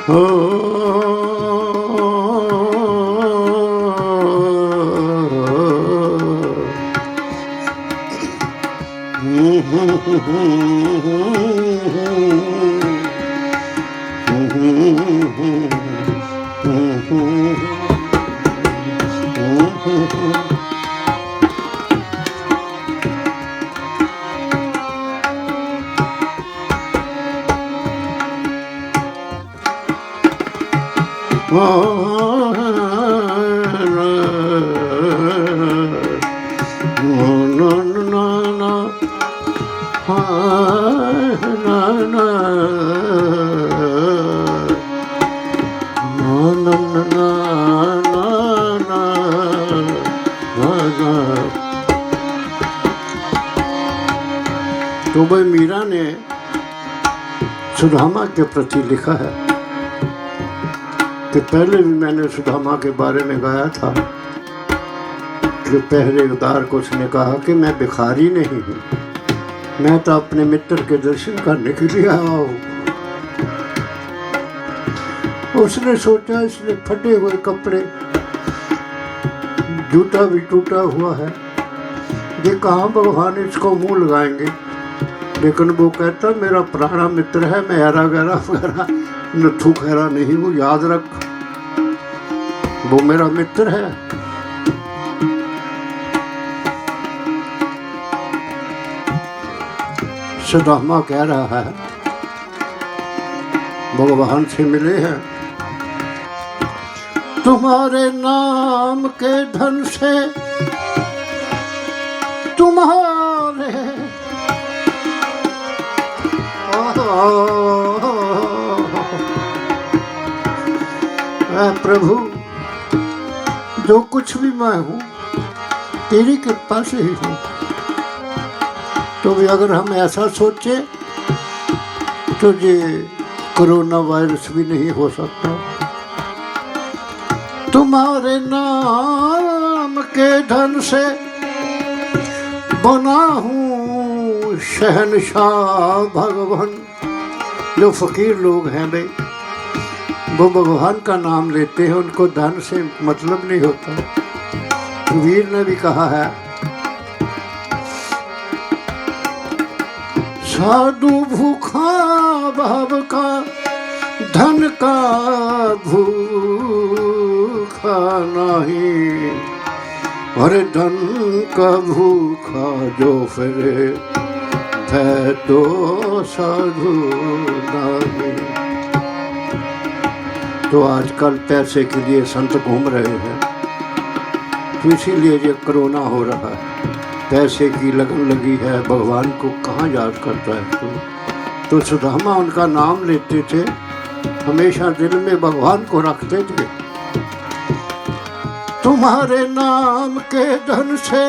तो भाई मीरा ने सुदामा के प्रति लिखा है कि पहले भी मैंने सुदामा के बारे में गाया था कि पहले उदार को उसने कहा कि मैं भिखारी नहीं हूँ, मैं तो अपने मित्र के दर्शन करने के लिए आया हूँ। उसने सोचा इसने फटे हुए कपड़े, जूता भी टूटा हुआ है, ये कहाँ भगवान इसको मुंह लगाएंगे। लेकिन वो कहता मेरा पुराना मित्र है, मैं हरा गहरा वगैरह नथु खैरा नहीं हूँ, याद रख वो मेरा मित्र है। सुदामा कह रहा है भगवान से मिले हैं, तुम्हारे नाम के धन से तुम्हारे प्रभु जो कुछ भी मैं हूँ तेरी कृपा से ही हूँ। तो भी अगर हम ऐसा सोचे तो ये कोरोना वायरस भी नहीं हो सकता। तुम्हारे नाम के धन से बना हूँ शहनशाह भगवान। जो फकीर लोग हैं भाई वो भगवान का नाम लेते हैं, उनको धन से मतलब नहीं होता। वीर ने भी कहा है साधु भूखा भाव का धन का भूखा नहीं, अरे धन का भूखा जो फिरे है तो साधु नहीं। तो आजकल पैसे के लिए संत घूम रहे हैं, तो इसीलिए ये कोरोना हो रहा है। पैसे की लगन लगी है, भगवान को कहाँ याद करता है। तो सुदामा उनका नाम लेते थे, हमेशा दिल में भगवान को रखते थे। तुम्हारे नाम के धन से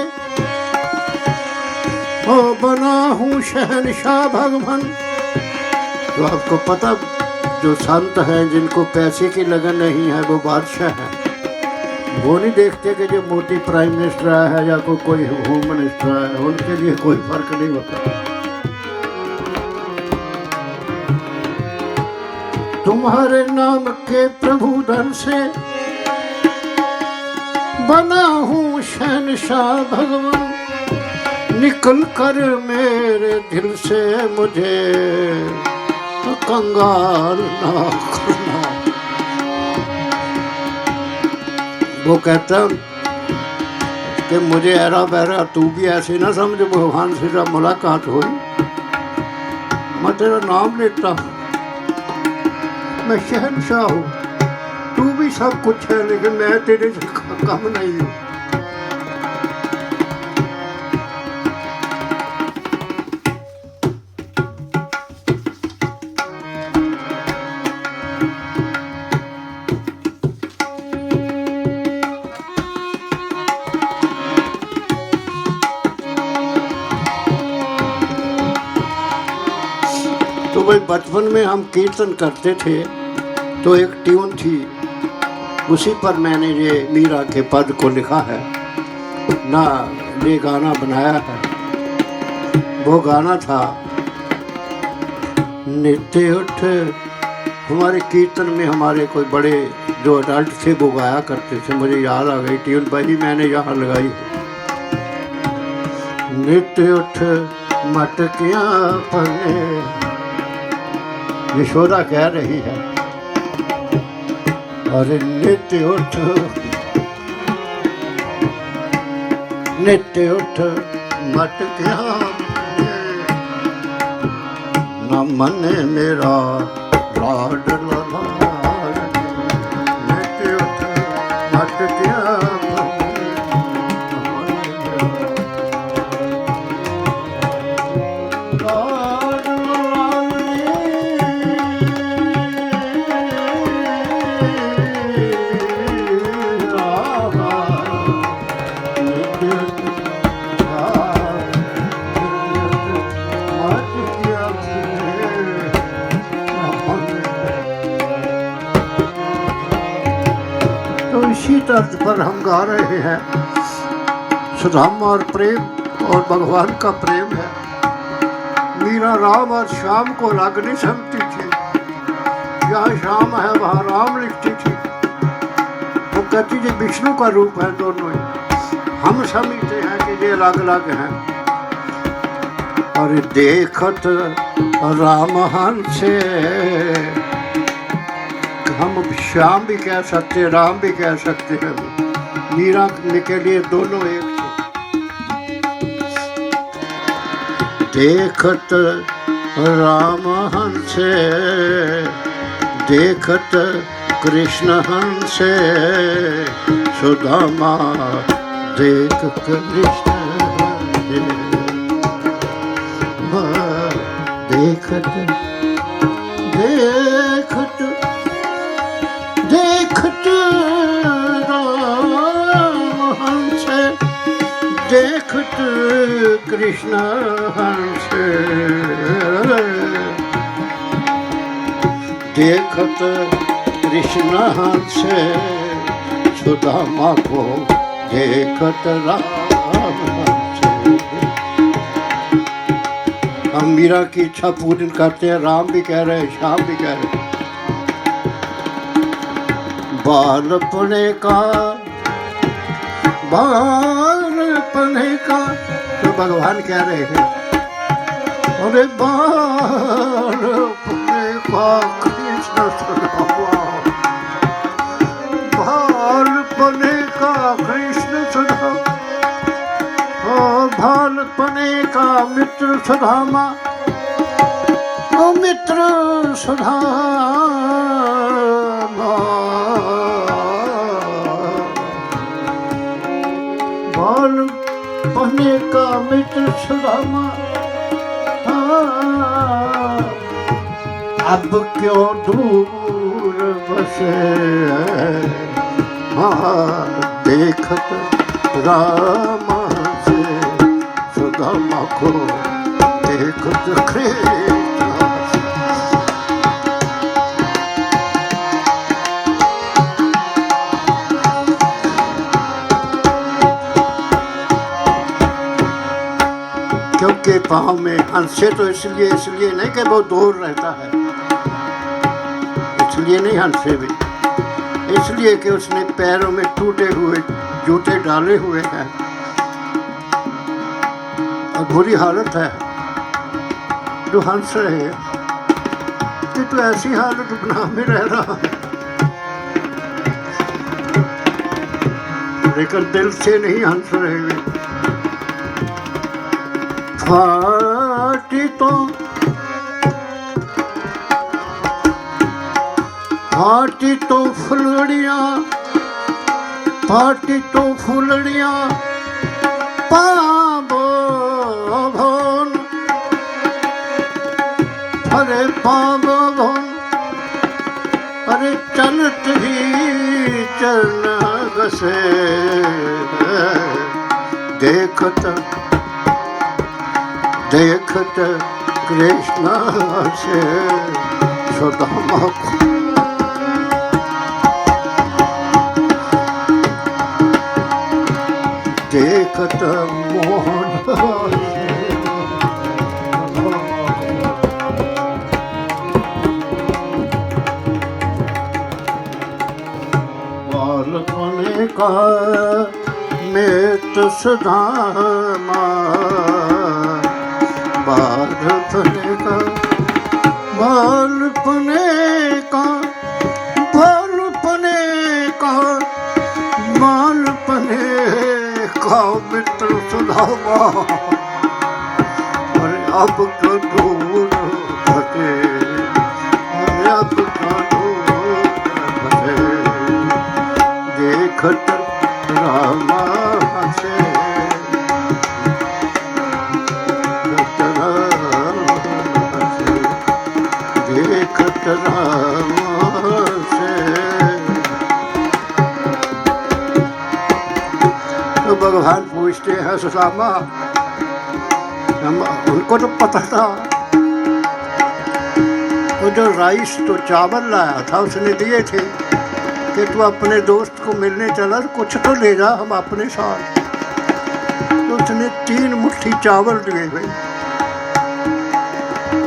ओ बना हूँ शहनशाह भगवान। तो आपको पता जो संत हैं जिनको पैसे की लगन नहीं है वो बादशाह है। वो नहीं देखते कि जो मोदी प्राइम मिनिस्टर है या कोई होम मिनिस्टर है, उनके लिए कोई फर्क नहीं होता। तुम्हारे नाम के प्रभु धन से बना हूँ शहनशाह भगवान। निकल कर मेरे दिल से मुझे कंगाल ना करना। वो कहता कि मुझे ऐरा बहरा तू भी ऐसे ना समझ, भगवान से जब मुलाकात हुई मैं तेरा नाम लेता हूँ, मैं शहनशाह हूँ, तू भी सब कुछ है लेकिन मैं तेरे से कम नहीं हूँ। तो भाई बचपन में हम कीर्तन करते थे तो एक ट्यून थी, उसी पर मैंने ये मीरा के पद को लिखा है ना, ये गाना बनाया है। वो गाना था नित्य उठ हमारे कीर्तन में हमारे कोई बड़े जो अडल्ट थे वो गाया करते थे। मुझे याद आ गई ट्यून, वही मैंने यहाँ लगाई है। नित्य उठ मटकियाँ पने, यशोदा कह रही है, अरे नित्य उठ मटकियाँ न मन मेरा लाड लाल, नित्य उठ मटकियाँ इसी तर्ज पर हम गा रहे हैं। सुदामा और प्रेम और भगवान का प्रेम है। मीरा राम और श्याम को राग नहीं समझती थी, यहाँ श्याम है वहाँ राम लिखती थी। वो कहती थी विष्णु का रूप है दोनों ही, हम समझते हैं कि ये अलग अलग हैं। और देखत राम हंसे, हम श्याम भी कह सकते, राम भी कह सकते हैं। मीरा के लिए दोनों एक थे। देखत राम हंसे, देखत कृष्ण हंसे, सुदामा देख कृष्ण देखत देखत देखत राम हंसे, देखत कृष्ण हंसे, देखत कृष्ण हंसे, सुदामा को देखत राम हंसे। हम मीरा की इच्छा पूर्ण करते हैं, राम भी कह रहे हैं, श्याम भी कह रहे हैं। बालपने का तो भगवान कह रहे हैं, अरे बालपने का कृष्ण सुदामा, बालपने का कृष्ण सुदामा, बालपने का मित्र सुदामा, ओ मित्र सुदामा, बालपने का मित्र सुदामा, अब क्यों दूर बसे, देखत राम से सुदामा को देखत कृष्ण। क्योंकि पाँव में हंसे तो इसलिए नहीं कि वो दूर रहता है, इसलिए नहीं हंसे भी, इसलिए कि उसने पैरों में टूटे हुए जूते डाले हुए हैं और बुरी हालत है, जो हंस रहे हैं। ये तो ऐसी हालत बना में रह रहा है, लेकिन दिल से नहीं हंस रहे हैं। फाटी तो फुलड़ियाँ, फाटी तो फुलड़ियाँ पाबो भोन, अरे पाबो भोन, अरे चलत ही चलना गसे, देखत देखत कृष्ण से सुदामा को देखत मोहन का मेत सुधामा, बालपने का बालपने का बालपने का बालपने का मित्र सुधामा, और अब तो दूर भटे, अब तो दूर भटे, देखत रामा से देखत रामा से। तो भगवान पूछते हैं सुदामा, उनको तो पता था, वो जो राइस तो चावल लाया था उसने दिए थे कि तू अपने दोस्त को मिलने चला, कुछ तो ले जा हम अपने साथ। तो उसने 3 मुट्ठी चावल दिए हुए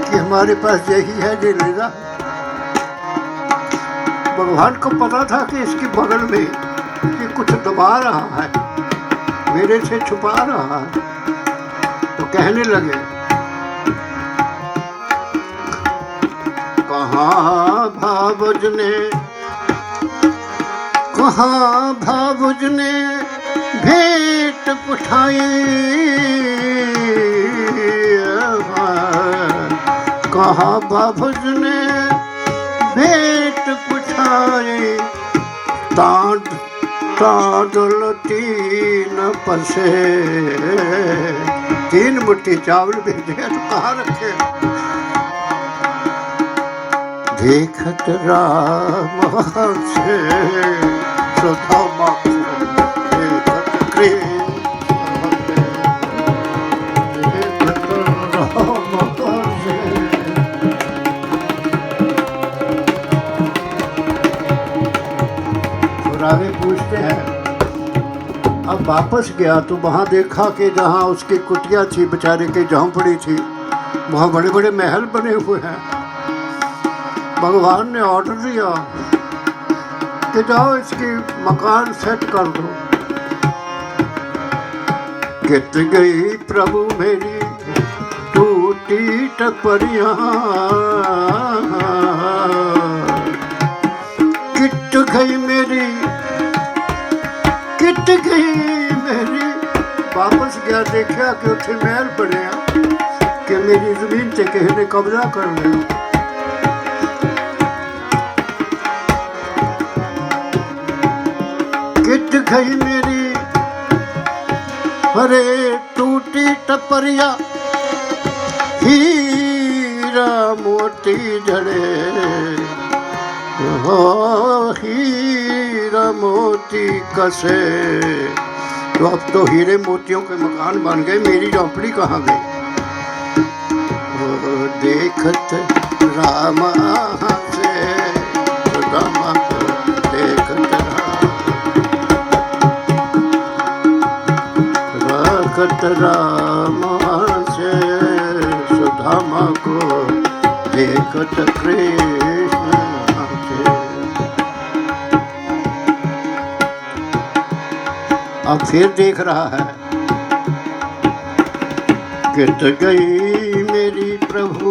कि हमारे पास यही है, ये ले जा। भगवान को पता था कि इसके बगल में ये कुछ दबा रहा है, मेरे से छुपा रहा है। तो कहने लगे, कहाँ भावुज ने, कहाँ भावुज ने भेंट पुठाई, कहाँ भावुज ने भेंट पुठाई, तांड तांडल 3 पसे, 3 मुट्ठी चावल भेजे तो कहाँ रखे। देखत राम से सुदामा को, देखत कृष्ण, देखत राम से। और आगे पूछते हैं, अब वापस गया तो वहाँ देखा कि जहाँ उसकी कुटिया थी, बेचारे की झोंपड़ी थी, वहाँ बड़े बड़े महल बने हुए हैं। भगवान ने ऑर्डर दिया कि जाओ इसकी मकान सेट कर दो। कित गई प्रभु मेरी टूटी टपरियां, किट गई मेरी, किट गई मेरी। वापस गया, देखा कि उसे महल बनया कि मेरी जमीन से किसी ने कब्जा कर लिया। किट गई मेरी अरे टूटी टपरिया, हीरा मोती जड़े, हो हीरा मोती कसे। तो अब तो हीरे मोतियों के मकान बन गए, मेरी झोंपड़ी कहाँ गई। देखत रामा से सुदामा को, देखत राखत रामा से सुदामा को, देखत कृष्ण से। अब फिर देख रहा है, कित गई मेरी प्रभु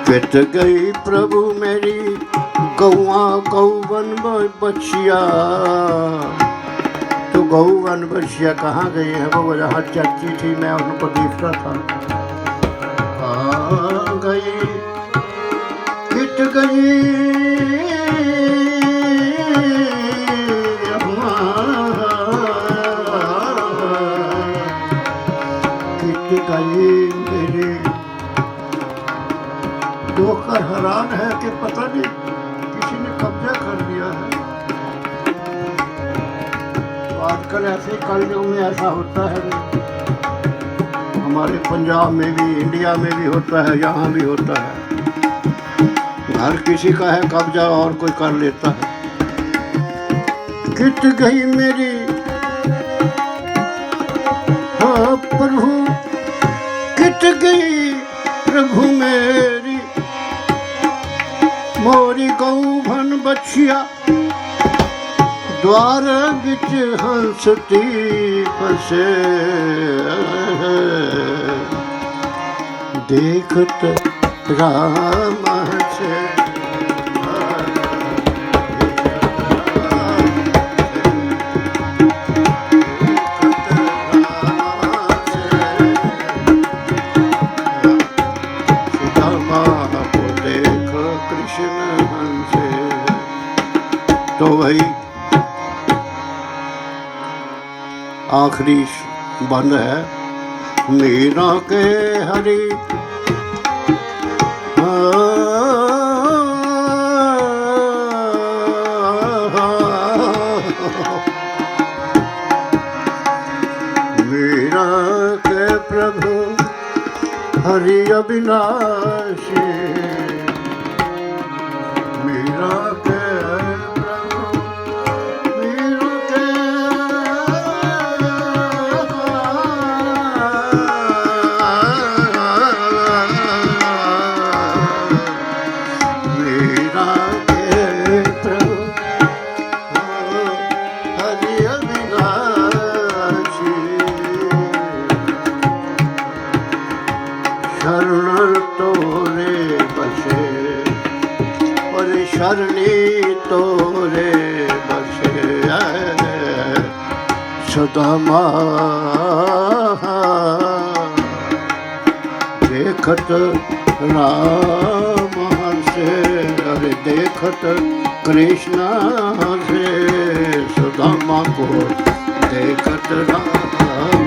कित गई प्रभु मेरी गौआ गौवन बछिया। तो गौवन बछिया कहाँ गई है, वो जहाँ चलती थी, मैं उनको देखता था। कहाँ गई, किट गई मेरे। डोकर हैरान है कि पता नहीं किसी ने कब्जा कर लिया है। तो आजकल ऐसे कलयुग में ऐसा होता है, हमारे पंजाब में भी, इंडिया में भी होता है, यहाँ भी होता है। घर किसी का है कब्जा और कोई कर लेता है। किट गई मेरी हाँ प्रभु, किट गई बछिया द्वार बिच हंसती फसे देखत राम हसे तो वही आखिरी बंद है मीरा के हरि मीरा के प्रभु हरि अविनाशी मीरा के शरण तोरे बसे और शरणी तोरे बसे सदा देखत राम से अरे देखत कृष्ण से सुदामा को देखत राम